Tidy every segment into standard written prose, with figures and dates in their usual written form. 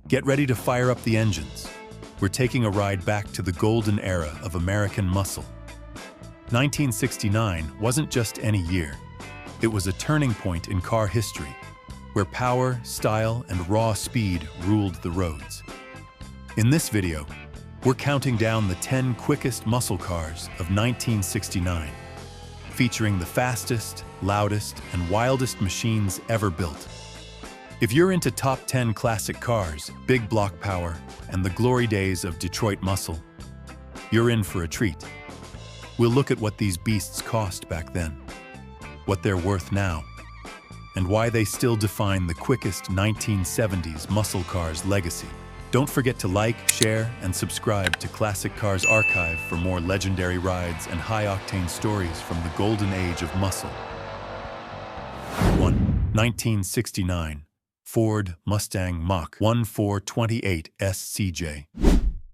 Get ready to fire up the engines. We're taking a ride back to the golden era of American muscle. 1969 wasn't just any year. It was a turning point in car history, where power, style, and raw speed ruled the roads. In this video, we're counting down the 10 quickest muscle cars of 1969, featuring the fastest, loudest, and wildest machines ever built. If you're into top 10 classic cars, big block power, and the glory days of Detroit muscle, you're in for a treat. We'll look at what these beasts cost back then, what they're worth now, and why they still define the quickest 1970s muscle cars legacy. Don't forget to like, share, and subscribe to Classic Cars Archive for more legendary rides and high-octane stories from the golden age of muscle. 1. 1969. Ford Mustang Mach 1428 SCJ.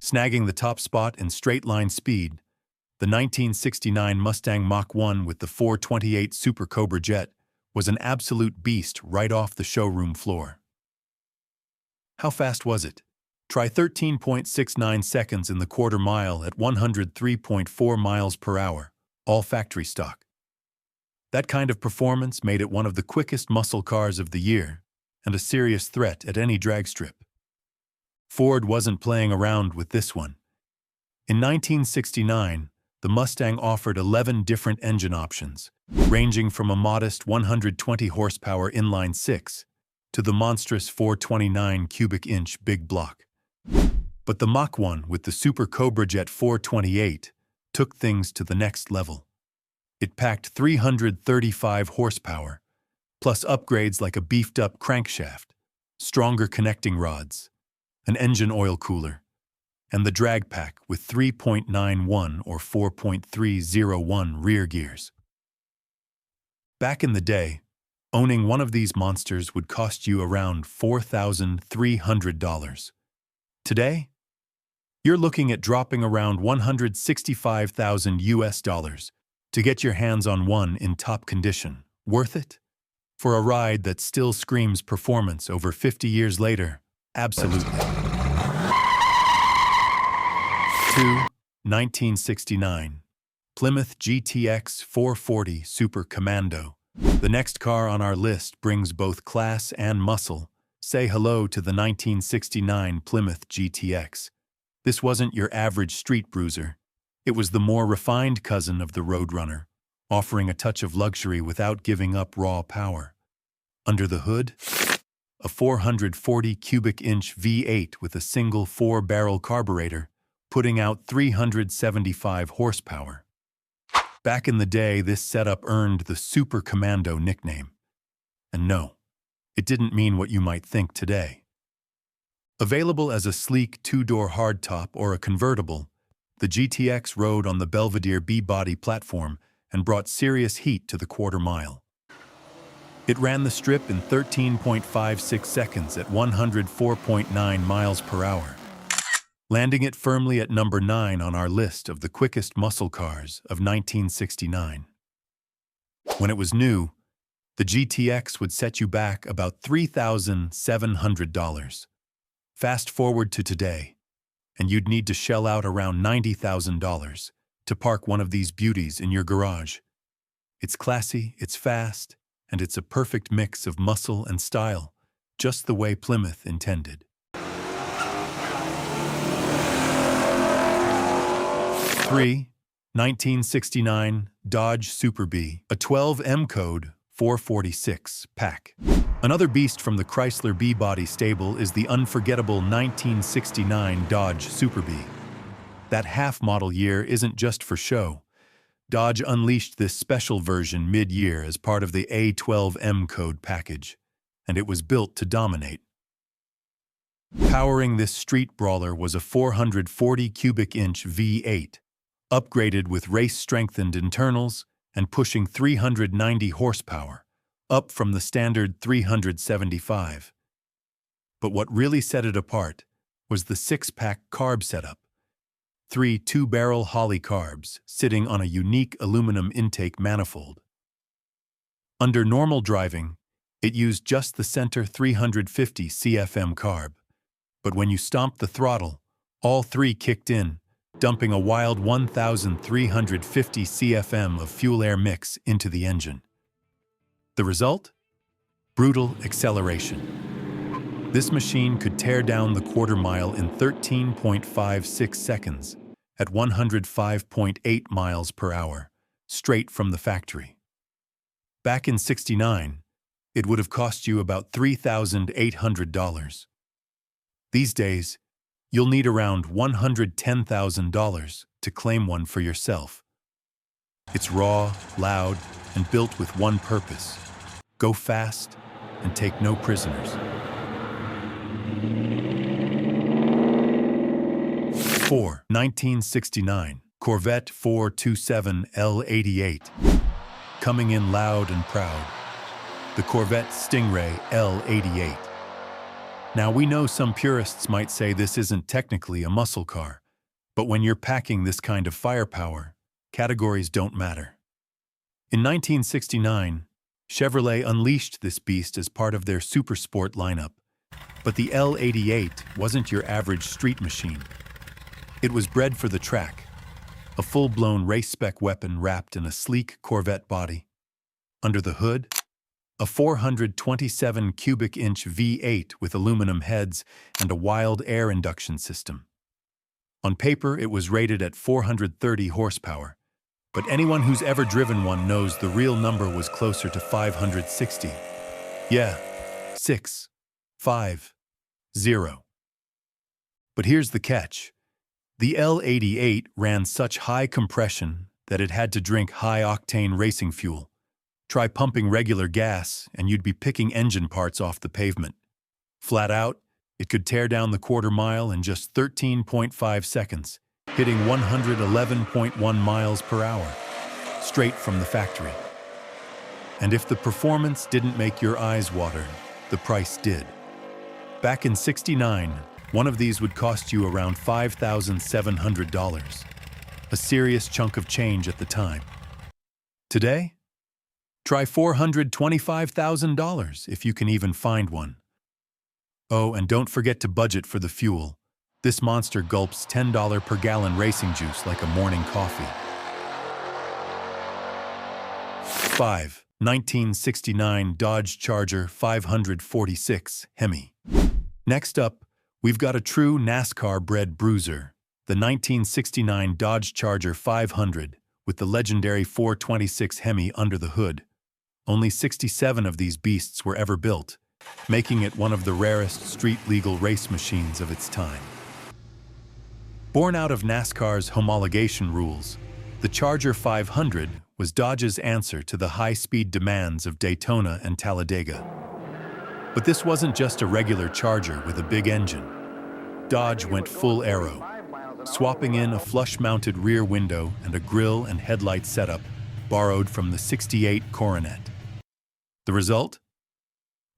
Snagging the top spot in straight-line speed, the 1969 Mustang Mach 1 with the 428 Super Cobra jet was an absolute beast right off the showroom floor. How fast was it? Try 13.69 seconds in the quarter mile at 103.4 miles per hour, all factory stock. That kind of performance made it one of the quickest muscle cars of the year, and a serious threat at any drag strip. Ford wasn't playing around with this one. In 1969, the Mustang offered 11 different engine options, ranging from a modest 120 horsepower inline-six to the monstrous 429 cubic inch big block. But the Mach 1 with the Super Cobra Jet 428 took things to the next level. It packed 335 horsepower, plus upgrades like a beefed-up crankshaft, stronger connecting rods, an engine oil cooler, and the drag pack with 3.91 or 4.301 rear gears. Back in the day, owning one of these monsters would cost you around $4,300. Today, you're looking at dropping around $165,000 US to get your hands on one in top condition. Worth it? For a ride that still screams performance over 50 years later, absolutely. 2. 1969. Plymouth GTX 440 Super Commando. The next car on our list brings both class and muscle. Say hello to the 1969 Plymouth GTX. This wasn't your average street bruiser. It was the more refined cousin of the Roadrunner, offering a touch of luxury without giving up raw power. Under the hood, a 440 cubic inch V8 with a single 4-barrel carburetor, putting out 375 horsepower. Back in the day, this setup earned the Super Commando nickname. And no, it didn't mean what you might think today. Available as a sleek 2-door hardtop or a convertible, the GTX rode on the Belvedere B-body platform and brought serious heat to the quarter mile. It ran the strip in 13.56 seconds at 104.9 miles per hour, landing it firmly at number 9 on our list of the quickest muscle cars of 1969. When it was new, the GTX would set you back about $3,700. Fast forward to today, and you'd need to shell out around $90,000 to park one of these beauties in your garage. It's classy, it's fast, and it's a perfect mix of muscle and style, just the way Plymouth intended. 3. 1969 Dodge Super B, a 12M code 446 pack. Another beast from the Chrysler B-body stable is the unforgettable 1969 Dodge Super B. That half-model year isn't just for show. Dodge unleashed this special version mid-year as part of the A12M code package, and it was built to dominate. Powering this street brawler was a 440 cubic inch V8, upgraded with race-strengthened internals and pushing 390 horsepower, up from the standard 375. But what really set it apart was the 6-pack carb setup. 3 2-barrel Holley carbs sitting on a unique aluminum intake manifold. Under normal driving, it used just the center 350 CFM carb, But when you stomped the throttle, all three kicked in, dumping a wild 1,350 CFM of fuel-air mix into the engine. The result? Brutal acceleration. This machine could tear down the quarter mile in 13.56 seconds at 105.8 miles per hour, straight from the factory. Back in '69, it would have cost you about $3,800. These days, you'll need around $110,000 to claim one for yourself. It's raw, loud, and built with one purpose: go fast and take no prisoners. 4. 1969 Corvette 427 L88. Coming in loud and proud, the Corvette Stingray L88. Now, we know some purists might say this isn't technically a muscle car, but when you're packing this kind of firepower, categories don't matter. In 1969, Chevrolet unleashed this beast as part of their Supersport lineup, but the L88 wasn't your average street machine. It was bred for the track, a full-blown race-spec weapon wrapped in a sleek Corvette body. Under the hood, a 427 cubic inch V8 with aluminum heads and a wild air induction system. On paper, it was rated at 430 horsepower, but anyone who's ever driven one knows the real number was closer to 560. Yeah, 6, 5, 0. But here's the catch. The L88 ran such high compression that it had to drink high-octane racing fuel. Try pumping regular gas, and you'd be picking engine parts off the pavement. Flat out, it could tear down the quarter mile in just 13.5 seconds, hitting 111.1 miles per hour, straight from the factory. And if the performance didn't make your eyes water, the price did. Back in '69, one of these would cost you around $5,700, a serious chunk of change at the time. Today, try $425,000 if you can even find one. Oh, and don't forget to budget for the fuel. This monster gulps $10 per gallon racing juice like a morning coffee. 5. 1969 Dodge Charger 546 Hemi. Next up, we've got a true NASCAR-bred bruiser, the 1969 Dodge Charger 500 with the legendary 426 Hemi under the hood. Only 67 of these beasts were ever built, making it one of the rarest street-legal race machines of its time. Born out of NASCAR's homologation rules, the Charger 500 was Dodge's answer to the high-speed demands of Daytona and Talladega. But this wasn't just a regular Charger with a big engine. Dodge went full aero, swapping in a flush-mounted rear window and a grille and headlight setup borrowed from the '68 Coronet. The result?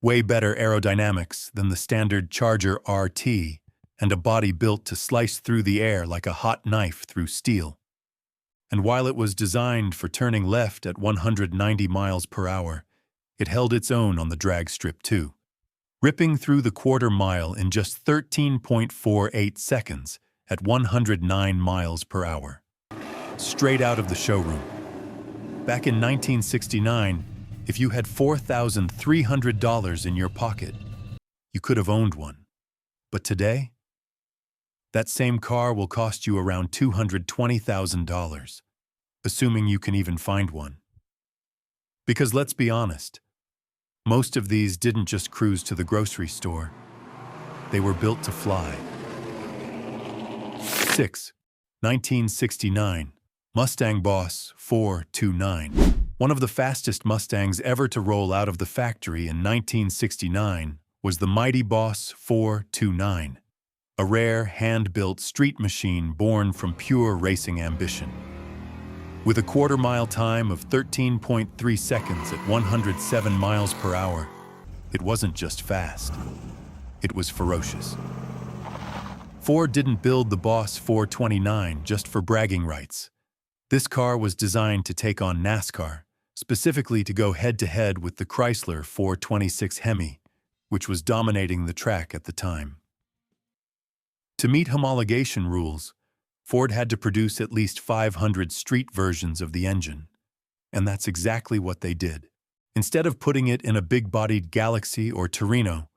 Way better aerodynamics than the standard Charger RT, and a body built to slice through the air like a hot knife through steel. And while it was designed for turning left at 190 miles per hour, it held its own on the drag strip too, ripping through the quarter mile in just 13.48 seconds at 109 miles per hour. Straight out of the showroom. Back in 1969, if you had $4,300 in your pocket, you could have owned one. But today, that same car will cost you around $220,000, assuming you can even find one. Because let's be honest, most of these didn't just cruise to the grocery store. They were built to fly. 6. 1969 Mustang Boss 429. One of the fastest Mustangs ever to roll out of the factory in 1969 was the mighty Boss 429, a rare, hand-built street machine born from pure racing ambition. With a quarter-mile time of 13.3 seconds at 107 miles per hour, it wasn't just fast. It was ferocious. Ford didn't build the Boss 429 just for bragging rights. This car was designed to take on NASCAR, specifically to go head-to-head with the Chrysler 426 Hemi, which was dominating the track at the time. To meet homologation rules, Ford had to produce at least 500 street versions of the engine. And that's exactly what they did. Instead of putting it in a big-bodied Galaxy or Torino,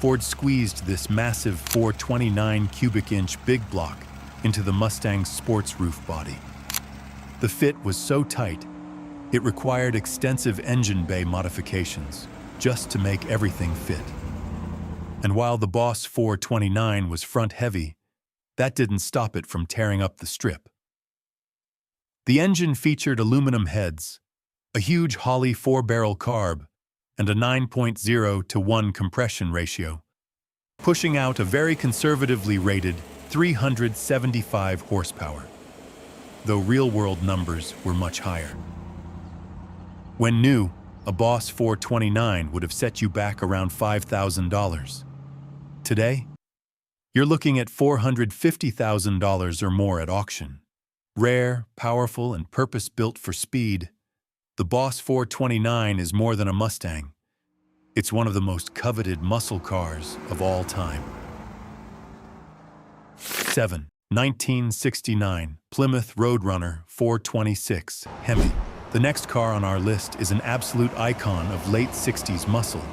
Ford squeezed this massive 429 cubic inch big block into the Mustang's sports roof body. The fit was so tight, it required extensive engine bay modifications just to make everything fit. And while the Boss 429 was front-heavy, that didn't stop it from tearing up the strip. The engine featured aluminum heads, a huge Holley 4-barrel carb, and a 9.0 to 1 compression ratio, pushing out a very conservatively rated 375 horsepower, though real-world numbers were much higher. When new, a Boss 429 would have set you back around $5,000. Today, you're looking at $450,000 or more at auction. Rare, powerful, and purpose-built for speed, the Boss 429 is more than a Mustang. It's one of the most coveted muscle cars of all time. 7. 1969 Plymouth Roadrunner 426 Hemi. The next car on our list is an absolute icon of late 60s muscle.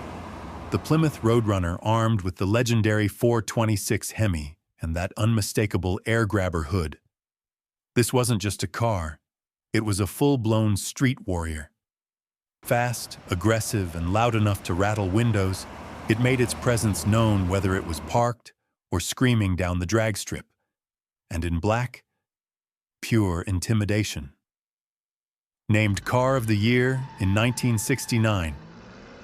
The Plymouth Roadrunner, armed with the legendary 426 Hemi and that unmistakable air-grabber hood. This wasn't just a car, it was a full-blown street warrior. Fast, aggressive, and loud enough to rattle windows, it made its presence known whether it was parked or screaming down the drag strip. And in black, pure intimidation. Named Car of the Year in 1969,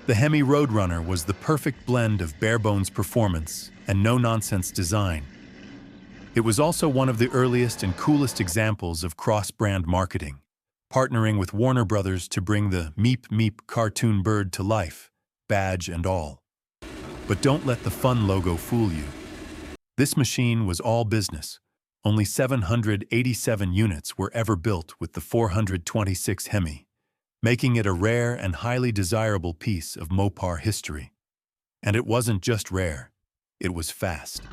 the Hemi Roadrunner was the perfect blend of bare-bones performance and no-nonsense design. It was also one of the earliest and coolest examples of cross-brand marketing, partnering with Warner Brothers to bring the Meep Meep cartoon bird to life, badge and all. But don't let the fun logo fool you. This machine was all business. Only 787 units were ever built with the 426 Hemi, making it a rare and highly desirable piece of Mopar history. And it wasn't just rare, it was fast.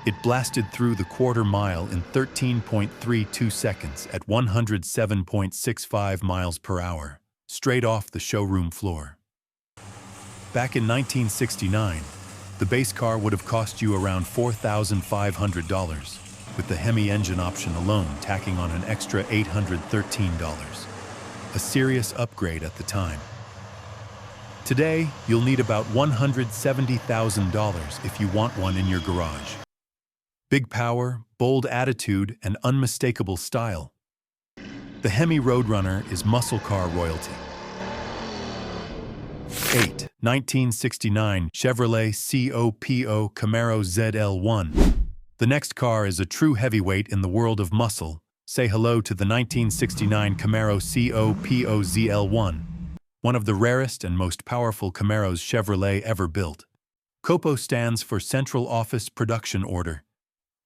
It blasted through the quarter mile in 13.32 seconds at 107.65 miles per hour, straight off the showroom floor. Back in 1969, the base car would have cost you around $4,500, with the Hemi engine option alone tacking on an extra $813. A serious upgrade at the time. Today, you'll need about $170,000 if you want one in your garage. Big power, bold attitude, and unmistakable style. The Hemi Roadrunner is muscle car royalty. 8. 1969 Chevrolet COPO Camaro ZL1. The next car is a true heavyweight in the world of muscle. Say hello to the 1969 Camaro COPO ZL1, one of the rarest and most powerful Camaros Chevrolet ever built. COPO stands for Central Office Production Order,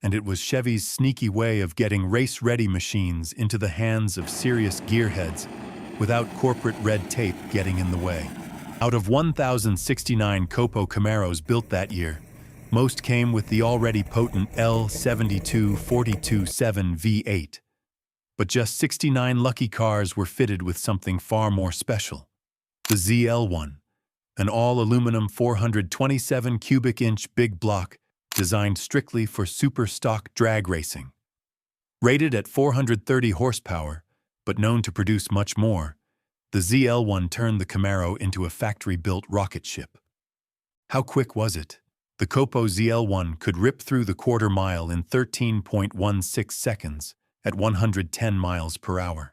and it was Chevy's sneaky way of getting race-ready machines into the hands of serious gearheads without corporate red tape getting in the way. Out of 1,069 COPO Camaros built that year, most came with the already potent L72-42-7 V8. But just 69 lucky cars were fitted with something far more special. The ZL1, an all-aluminum 427 cubic inch big block designed strictly for super stock drag racing. Rated at 430 horsepower, but known to produce much more, the ZL1 turned the Camaro into a factory-built rocket ship. How quick was it? The COPO ZL1 could rip through the quarter mile in 13.16 seconds at 110 miles per hour,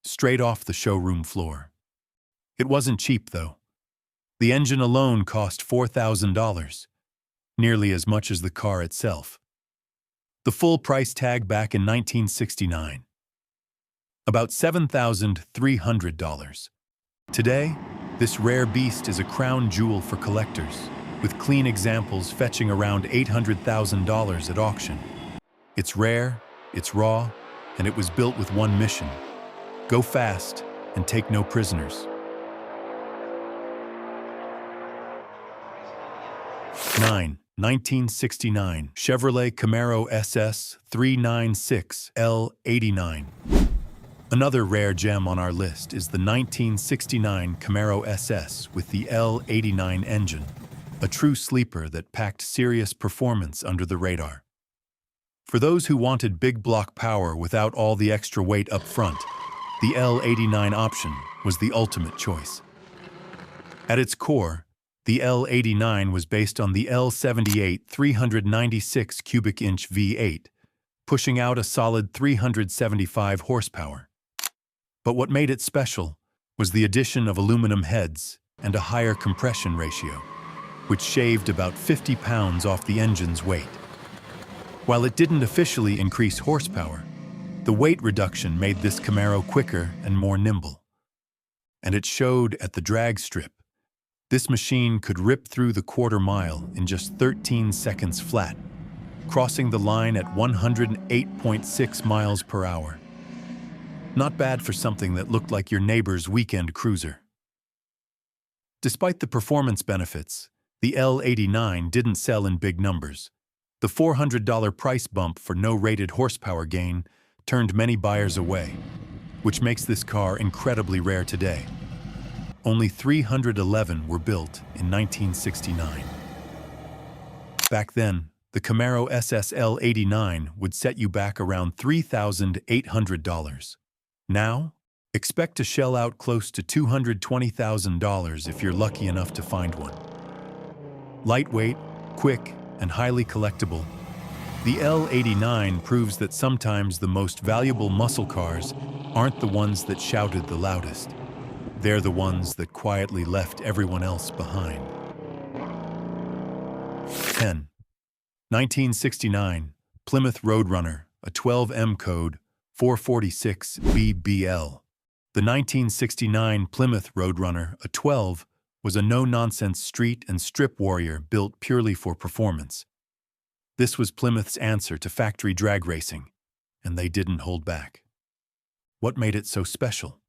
straight off the showroom floor. It wasn't cheap, though. The engine alone cost $4,000, nearly as much as the car itself. The full price tag back in 1969, about $7,300. Today, this rare beast is a crown jewel for collectors, with clean examples fetching around $800,000 at auction. It's rare, it's raw, and it was built with one mission: go fast and take no prisoners. 9. 1969 Chevrolet Camaro SS 396 L89. Another rare gem on our list is the 1969 Camaro SS with the L89 engine, a true sleeper that packed serious performance under the radar. For those who wanted big block power without all the extra weight up front, the L89 option was the ultimate choice. At its core, the L89 was based on the L78 396 cubic inch V8, pushing out a solid 375 horsepower. But what made it special was the addition of aluminum heads and a higher compression ratio, which shaved about 50 pounds off the engine's weight. While it didn't officially increase horsepower, the weight reduction made this Camaro quicker and more nimble. And it showed at the drag strip. This machine could rip through the quarter mile in just 13 seconds flat, crossing the line at 108.6 miles per hour. Not bad for something that looked like your neighbor's weekend cruiser. Despite the performance benefits, the L89 didn't sell in big numbers. The $400 price bump for no rated horsepower gain turned many buyers away, which makes this car incredibly rare today. Only 311 were built in 1969. Back then, the Camaro SS L89 would set you back around $3,800. Now, expect to shell out close to $220,000 if you're lucky enough to find one. Lightweight, quick, and highly collectible, the L89 proves that sometimes the most valuable muscle cars aren't the ones that shouted the loudest. They're the ones that quietly left everyone else behind. 10. 1969 Plymouth Roadrunner, a 12M code, 446 BBL. The 1969 Plymouth Roadrunner, a 12, was a no-nonsense street and strip warrior built purely for performance. This was Plymouth's answer to factory drag racing, and they didn't hold back. What made it so special?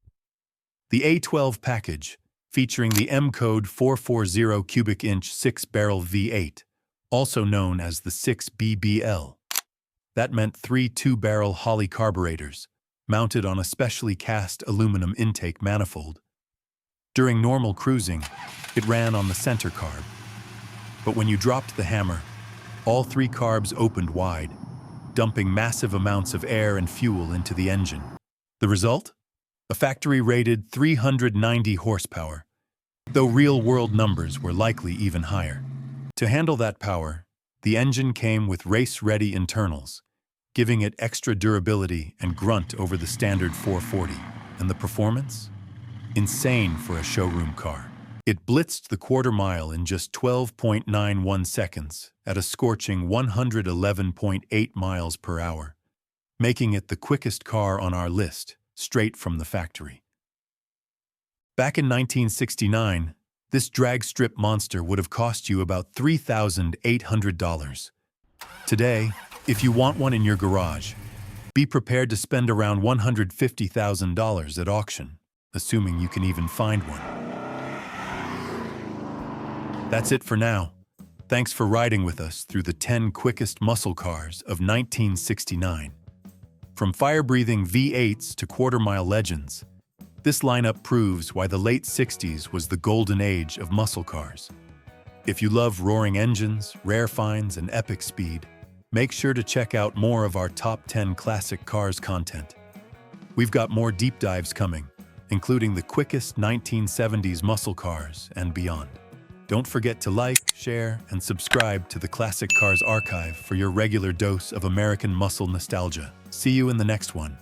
The A12 package, featuring the M-code 440 cubic inch 6-barrel V8, also known as the 6BBL. That meant 3 2-barrel Holley carburetors, mounted on a specially cast aluminum intake manifold. During normal cruising, it ran on the center carb. But when you dropped the hammer, all 3 carbs opened wide, dumping massive amounts of air and fuel into the engine. The result? A factory-rated 390 horsepower, though real-world numbers were likely even higher. To handle that power, the engine came with race-ready internals, giving it extra durability and grunt over the standard 440. And the performance? Insane for a showroom car. It blitzed the quarter mile in just 12.91 seconds at a scorching 111.8 miles per hour, making it the quickest car on our list, straight from the factory. Back in 1969, this drag strip monster would have cost you about $3,800. Today, if you want one in your garage, be prepared to spend around $150,000 at auction, assuming you can even find one. That's it for now. Thanks for riding with us through the 10 quickest muscle cars of 1969. From fire-breathing V8s to quarter-mile legends, this lineup proves why the late 60s was the golden age of muscle cars. If you love roaring engines, rare finds, and epic speed, make sure to check out more of our top 10 classic cars content. We've got more deep dives coming, including the quickest 1970s muscle cars and beyond. Don't forget to like, share, and subscribe to the Classic Cars Archive for your regular dose of American muscle nostalgia. See you in the next one.